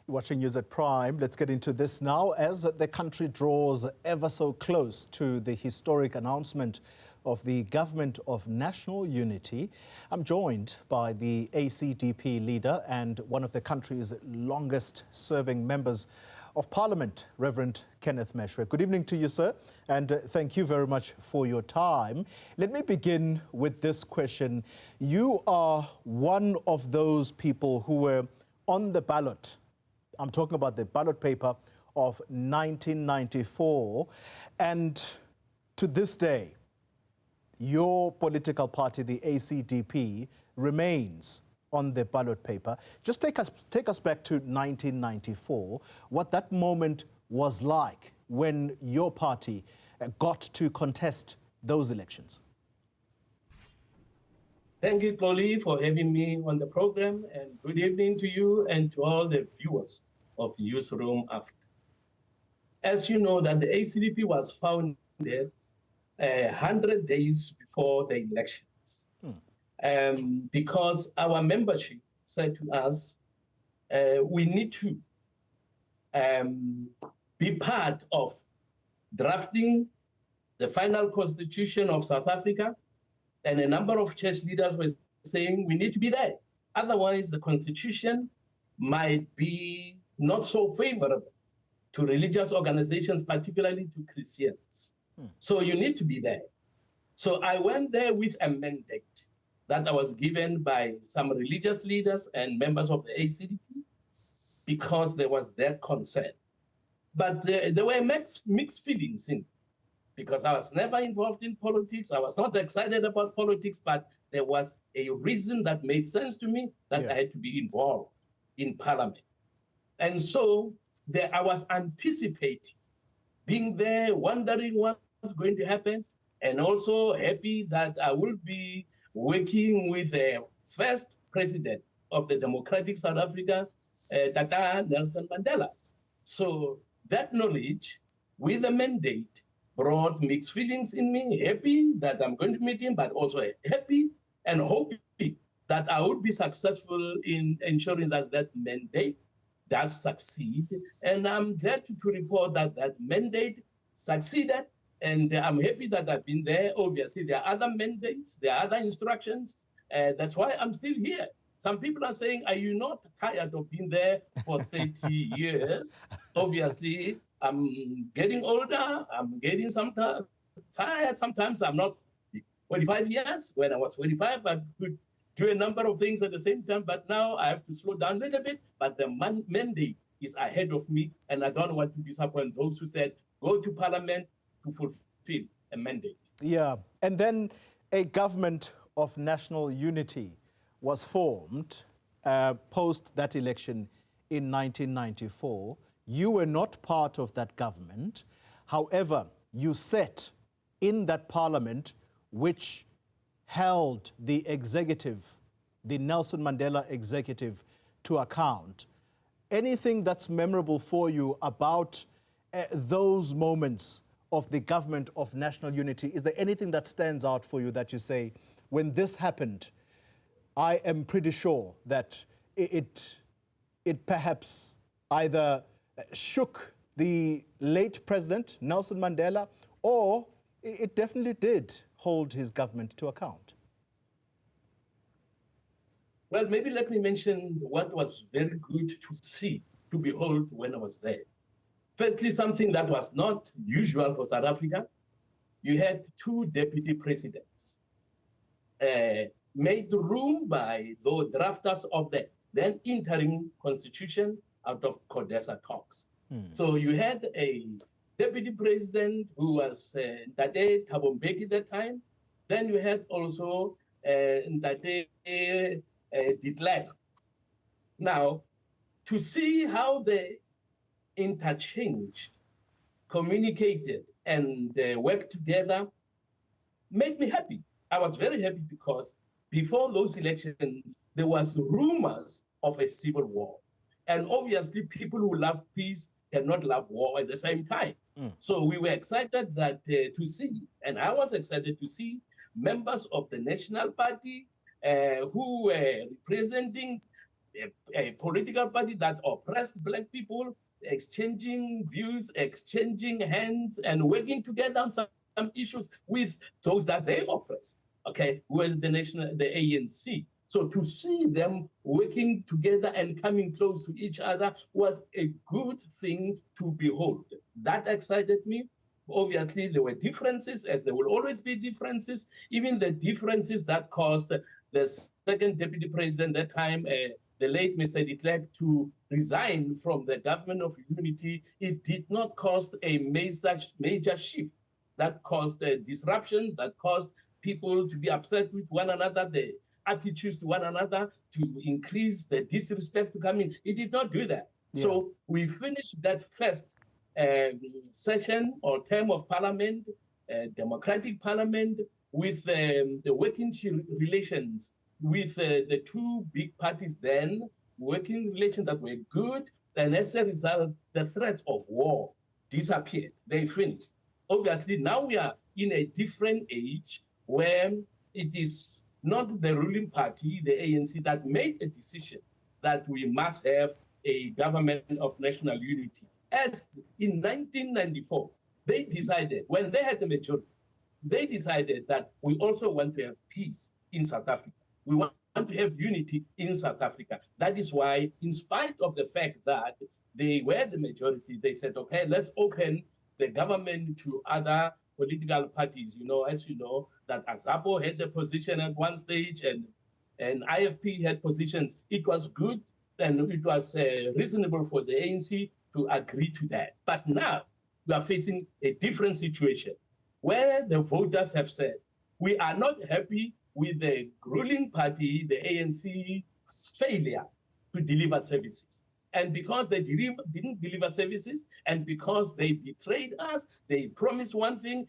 Watching News at Prime, let's get into this now. As the country draws ever so close to the historic announcement of the Government of National Unity, I'm joined by the ACDP leader and one of the country's longest-serving members of Parliament, Reverend Kenneth Meshoe. Good evening to you, sir, and thank you very much for your time. Let me begin with this question. You are one of those people who were on the ballot. I'm talking about the ballot paper of 1994, and to this day, your political party, the ACDP, remains on the ballot paper. Just take us back to 1994, what that moment was like when your party got to contest those elections. Thank you, Chloe, for having me on the program, and good evening to you and to all the viewers of Newzroom Afrika. As you know, that the ACDP was founded 100 days before the elections, because our membership said to us, we need to be part of drafting the final constitution of South Africa. And a number of church leaders were saying we need to be there. Otherwise, the constitution might be not so favorable to religious organizations, particularly to Christians. So you need to be there. So I went there with a mandate that I was given by some religious leaders and members of the ACDP because there was that concern. But there were mixed feelings in it, because I was never involved in politics. I was not excited about politics, but there was a reason that made sense to me that I had to be involved in Parliament. And so I was anticipating being there, wondering what's going to happen, and also happy that I will be working with the first president of the Democratic South Africa, Tata Nelson Mandela. So that knowledge with the mandate brought mixed feelings in me, happy that I'm going to meet him, but also happy and hoping that I would be successful in ensuring that that mandate does succeed. And I'm glad to report that that mandate succeeded, and I'm happy that I've been there. Obviously, there are other mandates, there are other instructions. That's why I'm still here. Some people are saying, are you not tired of being there for 30 years? Obviously, I'm getting older, I'm getting sometimes tired. Sometimes I'm not 45 years. When I was 45, I could do a number of things at the same time, but now I have to slow down a little bit, but the mandate is ahead of me, and I don't want to disappoint those who said, go to Parliament to fulfill a mandate. Yeah, and then a government of national unity was formed post that election in 1994. You were not part of that government. However, you sat in that parliament which held the executive, the Nelson Mandela executive, to account. Anything that's memorable for you about those moments of the government of national unity? Is there anything that stands out for you that you say, when this happened, I am pretty sure that it perhaps either shook the late president, Nelson Mandela, or it definitely did hold his government to account? Well, maybe let me mention what was very good to see, to behold when I was there. Firstly, something that was not usual for South Africa, you had two deputy presidents made room by the drafters of the then interim constitution out of CODESA talks. So you had a deputy president who was Ntate Thabo Mbeki at that time. Then you had also Ntate de Klerk. Now, to see how they interchanged, communicated, and worked together made me happy. I was very happy because before those elections, there was rumors of a civil war. And obviously, people who love peace cannot love war at the same time. So we were excited that to see, and I was excited to see members of the National Party who were representing a political party that oppressed black people, exchanging views, exchanging hands, and working together on some issues with those that they oppressed, okay, who is the ANC. So to see them working together and coming close to each other was a good thing to behold. That excited me. Obviously, there were differences, as there will always be differences, even the differences that caused the second deputy president at that time, the late Mr. de Klerk, to resign from the government of unity. It did not cause a major shift that caused disruptions, that caused people to be upset with one another, the attitudes to one another, to increase the disrespect to come in. It did not do that. Yeah. So we finished that first session or term of parliament, democratic parliament, with the working relations with the two big parties then, working relations that were good, and as a result, the threat of war disappeared. They finished. Obviously, now we are in a different age where it is not the ruling party, the ANC, that made a decision that we must have a government of national unity. As in 1994, they decided, when they had the majority, they decided that we also want to have peace in South Africa. We want to have unity in South Africa. That is why, in spite of the fact that they were the majority, they said, okay, let's open the government to other political parties. You know, as you know, that Azapo had the position at one stage and IFP had positions. It was good and it was reasonable for the ANC to agree to that. But now we are facing a different situation where the voters have said, we are not happy with the ruling party, the ANC's failure to deliver services. And because they didn't deliver services, and because they betrayed us, they promised one thing,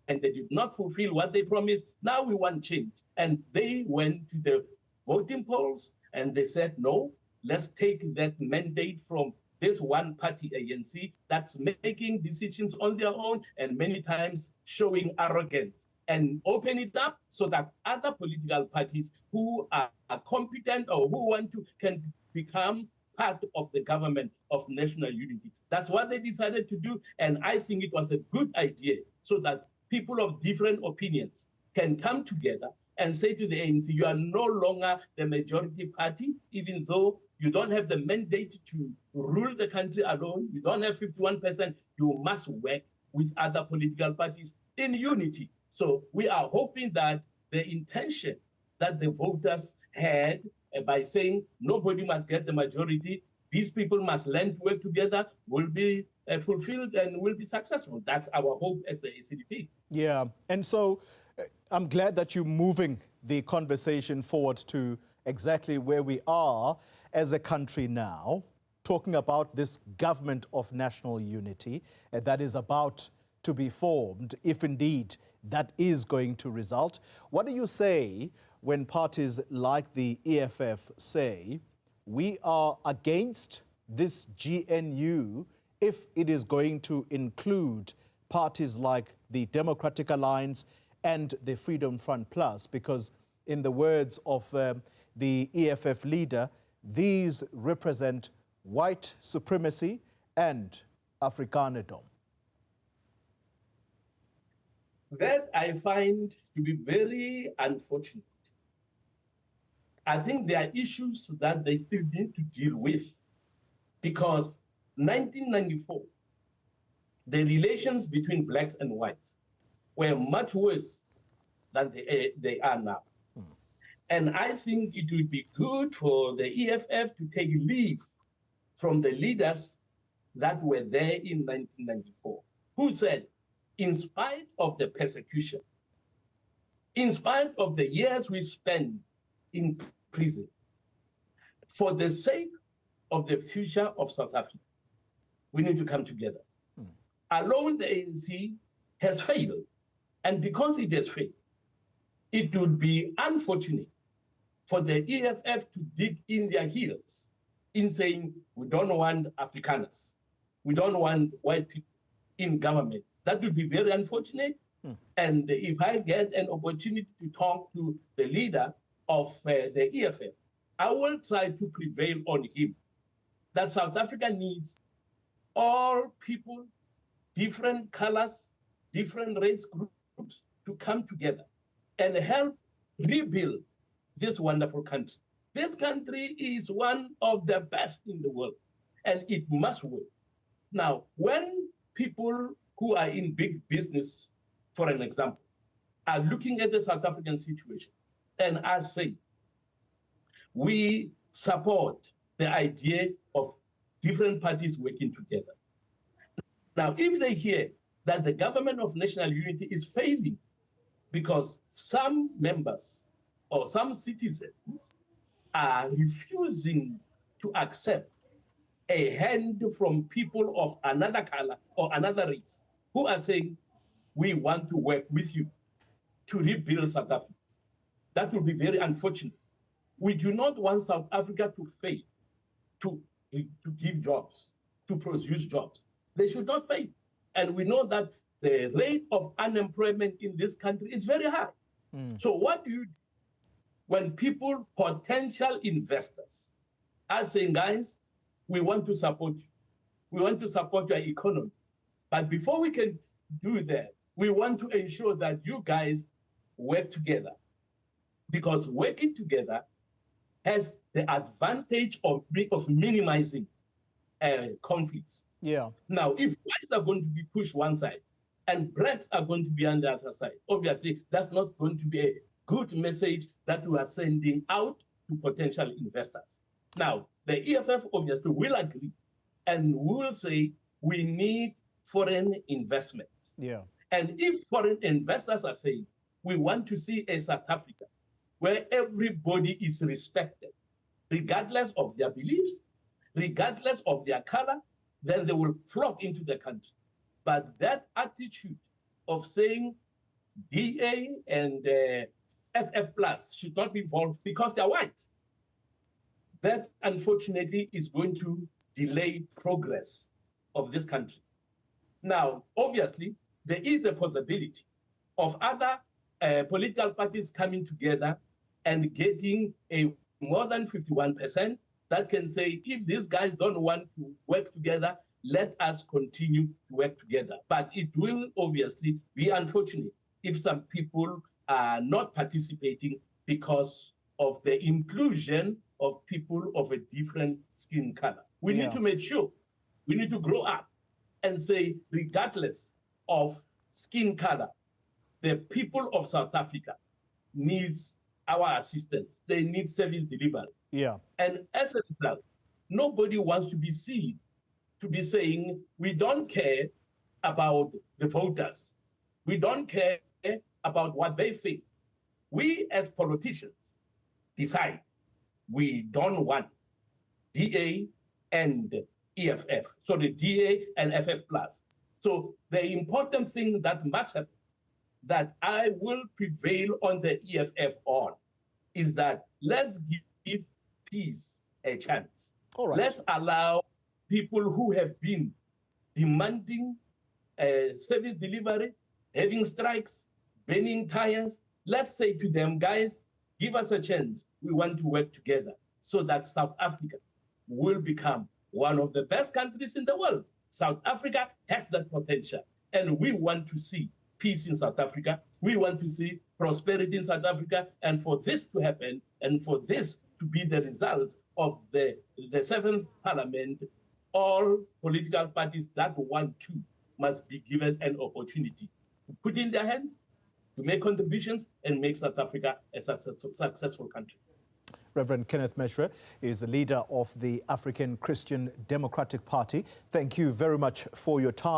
and they did not fulfill what they promised, now we want change. And they went to the voting polls, and they said, no, let's take that mandate from this one party ANC that's making decisions on their own and many times showing arrogance, and open it up so that other political parties who are competent or who want to can become part of the government of national unity. That's what they decided to do, and I think it was a good idea so that people of different opinions can come together and say to the ANC, you are no longer the majority party, even though you don't have the mandate to rule the country alone, you don't have 51%, you must work with other political parties in unity. So we are hoping that the intention that the voters had by saying nobody must get the majority, these people must learn to work together, will be fulfilled and will be successful. That's our hope as the ACDP. Yeah, and so I'm glad that you're moving the conversation forward to exactly where we are as a country now, talking about this government of national unity that is about to be formed, if indeed that is going to result. What do you say when parties like the EFF say, we are against this GNU if it is going to include parties like the Democratic Alliance and the Freedom Front Plus? Because in the words of the EFF leader, these represent white supremacy and Afrikanerdom. That I find to be very unfortunate. I think there are issues that they still need to deal with, because 1994, the relations between blacks and whites were much worse than they are now. And I think it would be good for the EFF to take leave from the leaders that were there in 1994, who said, in spite of the persecution, in spite of the years we spent in prison, for the sake of the future of South Africa, we need to come together. Alone, the ANC has failed. And because it has failed, it would be unfortunate for the EFF to dig in their heels in saying, we don't want Afrikaners, we don't want white people in government. That would be very unfortunate. And if I get an opportunity to talk to the leader of the EFF, I will try to prevail on him that South Africa needs all people, different colors, different race groups to come together and help rebuild this wonderful country. This country is one of the best in the world, and it must work. Now, when people who are in big business, for an example, are looking at the South African situation and are saying, we support the idea of different parties working together. Now, if they hear that the government of national unity is failing because some members or some citizens are refusing to accept a hand from people of another color or another race who are saying, we want to work with you to rebuild South Africa. That will be very unfortunate. We do not want South Africa to fail to give jobs, to produce jobs. They should not fail. And we know that the rate of unemployment in this country is very high. So what do you do when people, potential investors, are saying, guys, we want to support you. We want to support your economy. But before we can do that, we want to ensure that you guys work together. Because working together has the advantage of minimizing conflicts. Yeah. Now, if whites are going to be pushed one side and blacks are going to be on the other side, obviously, that's not going to be a good message that we are sending out to potential investors. Now, the EFF obviously will agree and will say we need foreign investments. Yeah. And if foreign investors are saying we want to see a South Africa where everybody is respected, regardless of their beliefs, regardless of their color, then they will flock into the country. But that attitude of saying DA and FF plus should not be involved because they're white, that unfortunately is going to delay progress of this country. Now, obviously, there is a possibility of other political parties coming together and getting a more than 51% that can say, if these guys don't want to work together, let us continue to work together. But it will obviously be unfortunate if some people are not participating because of the inclusion of people of a different skin color. We need to make sure, we need to grow up and say, regardless of skin color, the people of South Africa needs our assistance. They need service delivery. Yeah. And as a result, nobody wants to be seen to be saying, we don't care about the voters. We don't care about what they think. We as politicians decide we don't want DA and EFF, so the DA and FF plus. So the important thing that must happen, that I will prevail on the EFF on, is that let's give peace a chance. All right. Let's allow people who have been demanding service delivery, having strikes, burning tires, let's say to them, guys, give us a chance. We want to work together so that South Africa will become one of the best countries in the world. South Africa has that potential, and we want to see peace in South Africa. We want to see prosperity in South Africa, and for this to happen, and for this to be the result of the 7th Parliament, all political parties that want to must be given an opportunity to put in their hands, to make contributions, and make South Africa a successful country. Reverend Kenneth Meshoe is the leader of the African Christian Democratic Party. Thank you very much for your time.